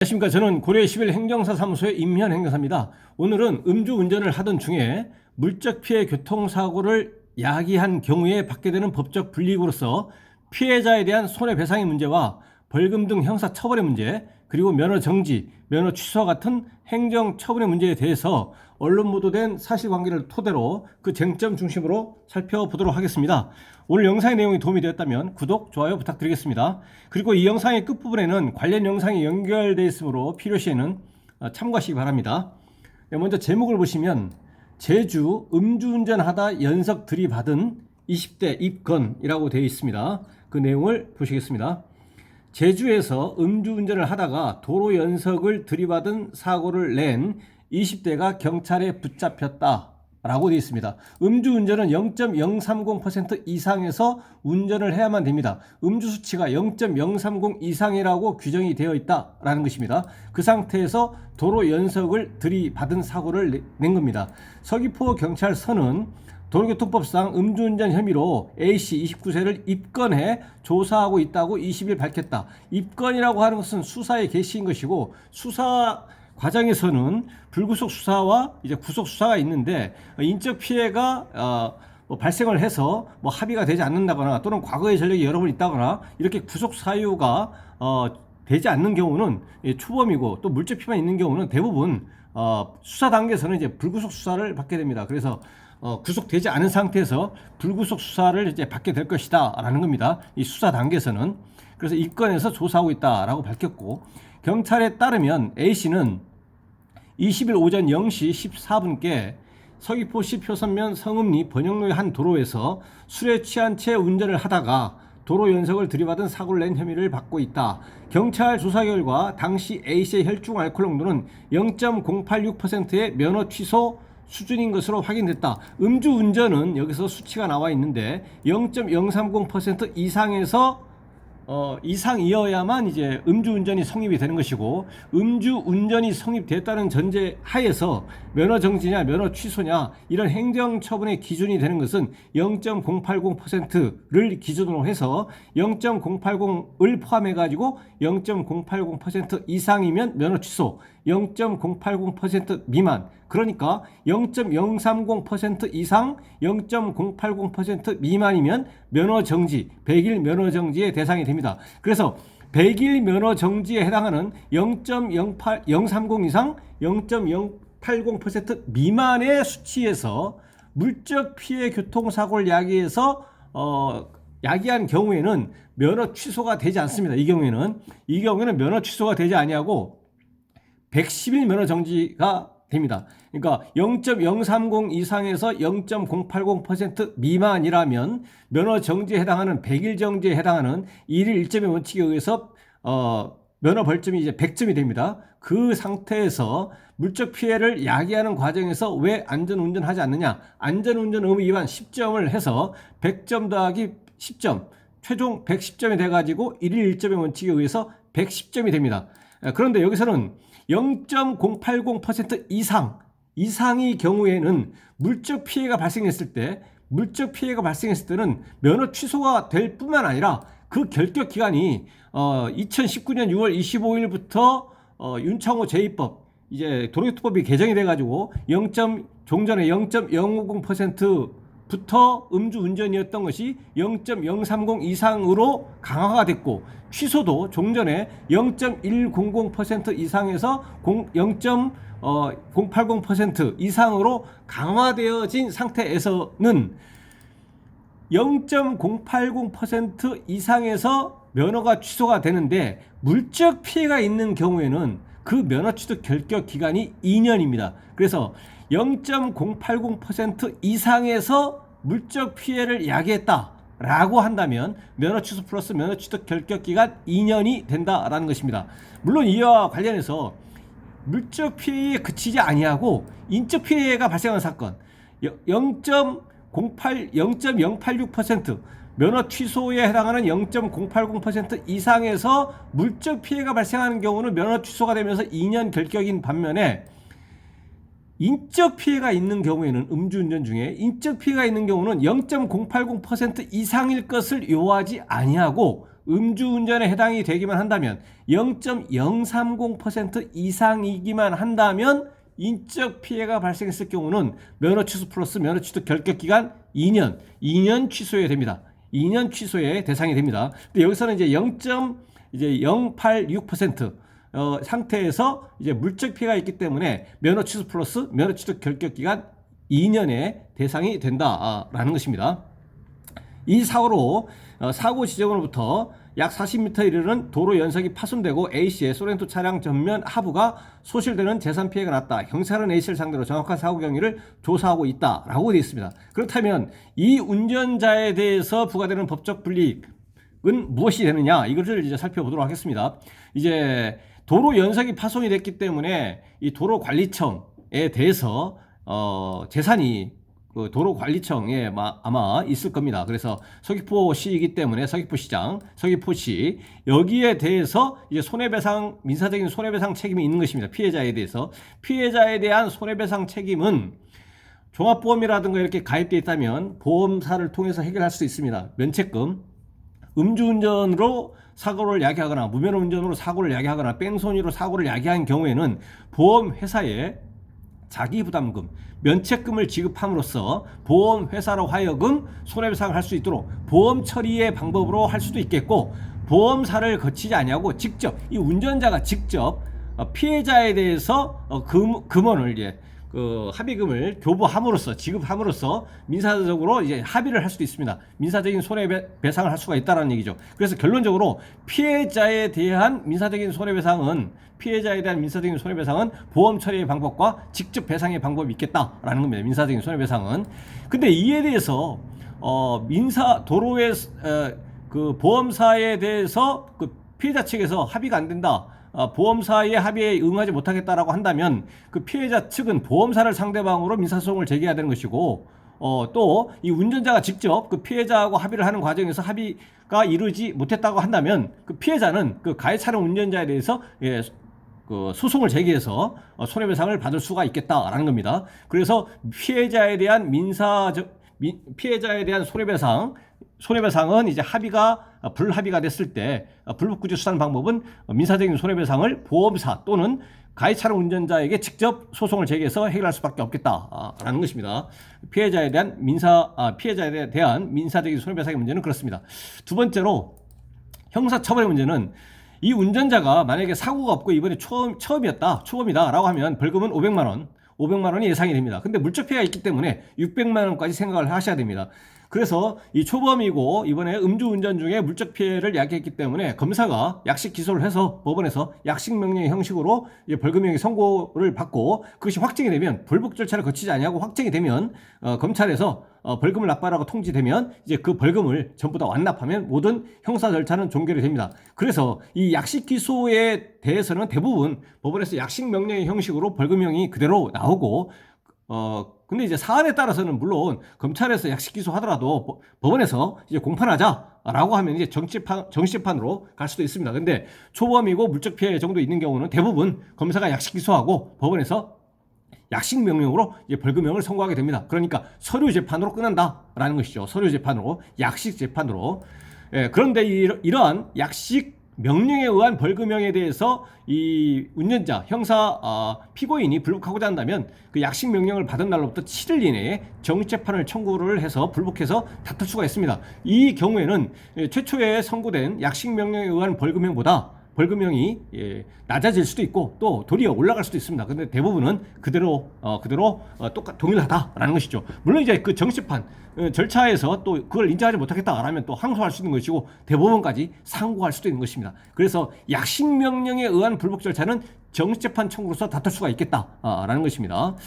안녕하십니까. 저는 고려 11 행정사 사무소의 임현 행정사입니다. 오늘은 음주운전을 하던 중에 물적 피해 교통사고를 야기한 경우에 받게 되는 법적 불이익으로서 피해자에 대한 손해배상의 문제와 벌금 등 형사처벌의 문제, 그리고 면허 정지, 면허 취소와 같은 행정처분의 문제에 대해서 언론 보도된 사실관계를 토대로 그 쟁점 중심으로 살펴보도록 하겠습니다. 오늘 영상의 내용이 도움이 되었다면 구독, 좋아요 부탁드리겠습니다. 그리고 이 영상의 끝부분에는 관련 영상이 연결되어 있으므로 필요시에는 참고하시기 바랍니다. 먼저 제목을 보시면 제주 음주운전하다 연석 들이받은 20대 입건이라고 되어 있습니다. 그 내용을 보시겠습니다. 제주에서 음주운전을 하다가 도로 연석을 들이받은 사고를 낸 20대가 경찰에 붙잡혔다 라고 되어 있습니다. 음주운전은 0.030% 이상에서 운전을 해야만 됩니다. 음주수치가 0.030 이상이라고 규정이 되어 있다라는 것입니다. 그 상태에서 도로 연석을 들이받은 사고를 낸 겁니다. 서귀포 경찰서는 도로교통법상 음주운전 혐의로 A씨 29세를 입건해 조사하고 있다고 20일 밝혔다. 입건이라고 하는 것은 수사의 개시인 것이고, 수사 과정에서는 불구속 수사와 이제 구속 수사가 있는데, 인적 피해가 발생을 해서 합의가 되지 않는다거나 또는 과거의 전력이 여러 번 있다거나 이렇게 구속 사유가 되지 않는 경우는 초범이고, 또 물적 피해만 있는 경우는 대부분 수사 단계에서는 이제 불구속 수사를 받게 됩니다. 그래서 구속되지 않은 상태에서 불구속 수사를 이제 받게 될 것이다 라는 겁니다. 이 수사 단계에서는. 그래서 입건해서 조사하고 있다라고 밝혔고, 경찰에 따르면 A씨는 20일 오전 0시 14분께 서귀포시 표선면 성읍리 번영로의 한 도로에서 술에 취한 채 운전을 하다가 도로 연석을 들이받은 사고를 낸 혐의를 받고 있다. 경찰 조사 결과 당시 A씨의 혈중 알코올 농도는 0.086%의 면허 취소 수준인 것으로 확인됐다. 음주운전은 여기서 수치가 나와 있는데 0.030% 이상이어야만 이제 음주운전이 성립이 되는 것이고, 음주운전이 성립됐다는 전제 하에서 면허 정지냐 면허 취소냐 이런 행정처분의 기준이 되는 것은 0.080%를 기준으로 해서 0.080을 포함해 가지고 0.080% 이상이면 면허 취소, 0.080% 미만, 그러니까 0.030% 이상, 0.080% 미만이면 면허 정지, 100일 면허 정지의 대상이 됩니다. 그래서 100일 면허 정지에 해당하는 0.030 이상, 0.080% 미만의 수치에서 물적 피해 교통사고를 야기해서 야기한 경우에는 면허 취소가 되지 않습니다. 이 경우에는 면허 취소가 되지 아니하고 110일 면허 정지가 됩니다. 그러니까 0.030 이상에서 0.080% 미만이라면 면허 정지에 해당하는 100일 정지에 해당하는 1일 1점의 원칙에 의해서 면허 벌점이 이제 100점이 됩니다. 그 상태에서 물적 피해를 야기하는 과정에서 왜 안전운전하지 않느냐? 안전운전 의무 위반 10점을 해서 100점 더하기 10점, 최종 110점이 돼가지고 1일 1점의 원칙에 의해서 110점이 됩니다. 그런데 여기서는 0.080% 이상의 경우에는 물적 피해가 발생했을 때는 면허 취소가 될 뿐만 아니라 그 결격 기간이 2019년 6월 25일부터 윤창호 제2법 이제 도로교통법이 개정이 돼가지고 종전에 0.050%부터 음주운전이었던 것이 0.030 이상으로 강화가 됐고, 취소도 종전에 0.100% 이상에서 0.080% 이상으로 강화되어진 상태에서는 0.080% 이상에서 면허가 취소가 되는데, 물적 피해가 있는 경우에는 그 면허 취소 결격 기간이 2년입니다. 그래서 0.080% 이상에서 물적 피해를 야기했다 라고 한다면 면허 취소 플러스 면허 취소 결격 기간 2년이 된다라는 것입니다. 물론 이와 관련해서 물적 피해에 그치지 아니하고 인적 피해가 발생한 사건 0.086% 면허 취소에 해당하는 0.080% 이상에서 물적 피해가 발생하는 경우는 면허 취소가 되면서 2년 결격인 반면에, 인적 피해가 있는 경우에는 음주운전 중에 인적 피해가 있는 경우는 0.080% 이상일 것을 요하지 아니하고 음주운전에 해당이 되기만 한다면 0.030% 이상이기만 한다면 인적 피해가 발생했을 경우는 면허 취소 플러스 면허 취소 결격기간 2년 취소해야 됩니다. 2년 취소의 대상이 됩니다. 근데 여기서는 이제 0.086% 상태에서 이제 물적 피해가 있기 때문에 면허 취소 플러스 면허 취소 결격기간 2년의 대상이 된다라는 것입니다. 이 사고로 사고 지점으로부터 약 40m 이르는 도로 연석이 파손되고 A씨의 소렌토 차량 전면 하부가 소실되는 재산 피해가 났다. 경찰은 A씨를 상대로 정확한 사고 경위를 조사하고 있다라고 되어 있습니다. 그렇다면 이 운전자에 대해서 부과되는 법적 불이익은 무엇이 되느냐? 이것을 이제 살펴보도록 하겠습니다. 이제 도로 연석이 파손이 됐기 때문에 이 도로관리청에 대해서 재산이 그 도로관리청에 아마 있을 겁니다. 그래서 서귀포시이기 때문에 서귀포시장, 서귀포시 여기에 대해서 이제 손해배상 민사적인 손해배상 책임이 있는 것입니다. 피해자에 대해서 피해자에 대한 손해배상 책임은 종합보험이라든가 이렇게 가입되어 있다면 보험사를 통해서 해결할 수 있습니다. 면책금, 음주운전으로 사고를 야기하거나 무면허운전으로 사고를 야기하거나 뺑소니로 사고를 야기한 경우에는 보험회사에 자기부담금, 면책금을 지급함으로써 보험회사로 하여금 손해배상을 할 수 있도록 보험 처리의 방법으로 할 수도 있겠고, 보험사를 거치지 아니하고 직접 이 운전자가 직접 피해자에 대해서 금원을 이제 그 합의금을 교부함으로써 지급함으로써 민사적으로 이제 합의를 할 수도 있습니다. 민사적인 손해배상을 할 수가 있다는 얘기죠. 그래서 결론적으로 피해자에 대한 민사적인 손해배상은 보험 처리의 방법과 직접 배상의 방법이 있겠다라는 겁니다. 민사적인 손해배상은. 근데 이에 대해서 도로의 그 보험사에 대해서 그 피해자 측에서 합의가 안 된다. 보험사의 합의에 응하지 못하겠다라고 한다면 그 피해자 측은 보험사를 상대방으로 민사소송을 제기해야 되는 것이고, 또 이 운전자가 직접 그 피해자하고 합의를 하는 과정에서 합의가 이루지 못했다고 한다면 그 피해자는 그 가해 차량 운전자에 대해서 그 소송을 제기해서 손해배상을 받을 수가 있겠다라는 겁니다. 그래서 피해자에 대한 손해배상은 이제 불합의가 됐을 때 불법구제 수단 방법은 민사적인 손해배상을 보험사 또는 가해 차량 운전자에게 직접 소송을 제기해서 해결할 수밖에 없겠다라는 것입니다. 피해자에 대한 민사적인 손해배상의 문제는 그렇습니다. 두 번째로 형사처벌의 문제는 이 운전자가 만약에 사고가 없고 이번에 초범이다라고 하면 벌금은 500만 원이 예상이 됩니다. 근데 물적 피해가 있기 때문에 600만 원까지 생각을 하셔야 됩니다. 그래서 이 초범이고 이번에 음주운전 중에 물적 피해를 야기했기 때문에 검사가 약식 기소를 해서 법원에서 약식 명령의 형식으로 벌금형의 선고를 받고, 그것이 확정이 되면 불복 절차를 거치지 아니하고 확정이 되면 검찰에서 벌금을 납부하라고 통지되면 이제 그 벌금을 전부 다 완납하면 모든 형사 절차는 종결이 됩니다. 그래서 이 약식 기소에 대해서는 대부분 법원에서 약식 명령의 형식으로 벌금형이 그대로 나오고, 근데 이제 사안에 따라서는 물론 검찰에서 약식 기소하더라도 법원에서 이제 공판하자라고 하면 이제 정치재판으로 갈 수도 있습니다. 근데 초범이고 물적 피해 정도 있는 경우는 대부분 검사가 약식 기소하고 법원에서 약식 명령으로 이제 벌금형을 선고하게 됩니다. 그러니까 서류 재판으로 끝난다라는 것이죠. 서류 재판으로, 약식 재판으로. 그런데 이러한 약식 명령에 의한 벌금형에 대해서 이 운전자, 피고인이 불복하고자 한다면 그 약식 명령을 받은 날로부터 7일 이내에 정식재판을 청구를 해서 불복해서 다툴 수가 있습니다. 이 경우에는 최초에 선고된 약식 명령에 의한 벌금형보다 벌금형이 낮아질 수도 있고 또 도리어 올라갈 수도 있습니다. 근데 대부분은 그대로 동일하다라는 것이죠. 물론 이제 그 정식재판 절차에서 또 그걸 인정하지 못하겠다라면 또 항소할 수 있는 것이고 대법원까지 상고할 수도 있는 것입니다. 그래서 약식 명령에 의한 불복 절차는 정식재판 청구로서 다툴 수가 있겠다라는 것입니다.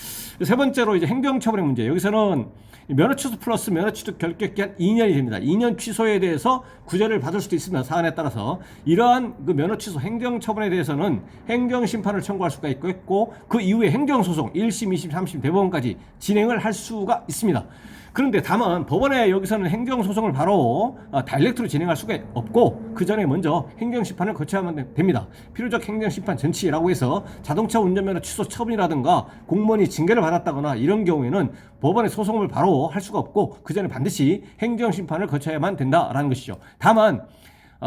세 번째로 이제 행정처벌의 문제. 여기서는 면허 취소 플러스 면허 취소 결격기한 2년이 됩니다. 2년 취소에 대해서 구제를 받을 수도 있습니다. 사안에 따라서. 이러한 그 면허 취소 행정처분에 대해서는 행정심판을 청구할 수가 있고 그 이후에 행정소송 1심, 2심, 3심 대법원까지 진행을 할 수가 있습니다. 그런데 다만 법원에 여기서는 행정소송을 바로 다이렉트로 진행할 수가 없고 그 전에 먼저 행정심판을 거쳐야만 됩니다. 필요적 행정심판 전치라고 해서 자동차 운전면허 취소 처분이라든가 공무원이 징계를 받았다거나 이런 경우에는 법원에 소송을 바로 할 수가 없고 그 전에 반드시 행정심판을 거쳐야만 된다라는 것이죠. 다만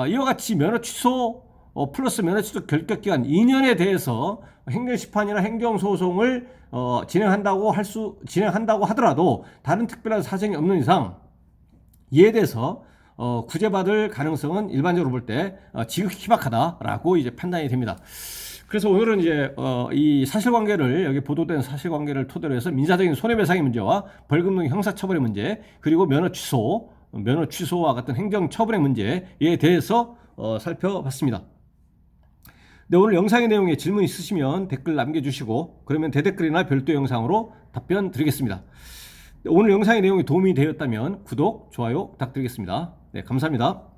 이와 같이 면허 취소 플러스 면허 취소 결격 기간 2년에 대해서 행정심판이나 행정소송을 진행한다고 하더라도 다른 특별한 사정이 없는 이상 이에 대해서 구제받을 가능성은 일반적으로 볼 때 지극히 희박하다라고 이제 판단이 됩니다. 그래서 오늘은 이제 이 사실관계를 여기 보도된 사실관계를 토대로 해서 민사적인 손해배상의 문제와 벌금 등 형사처벌의 문제 그리고 면허 취소와 같은 행정처벌의 문제에 대해서 살펴봤습니다. 네, 오늘 영상의 내용에 질문 있으시면 댓글 남겨주시고 그러면 대댓글이나 별도 영상으로 답변 드리겠습니다. 오늘 영상의 내용이 도움이 되었다면 구독, 좋아요 부탁드리겠습니다. 네, 감사합니다.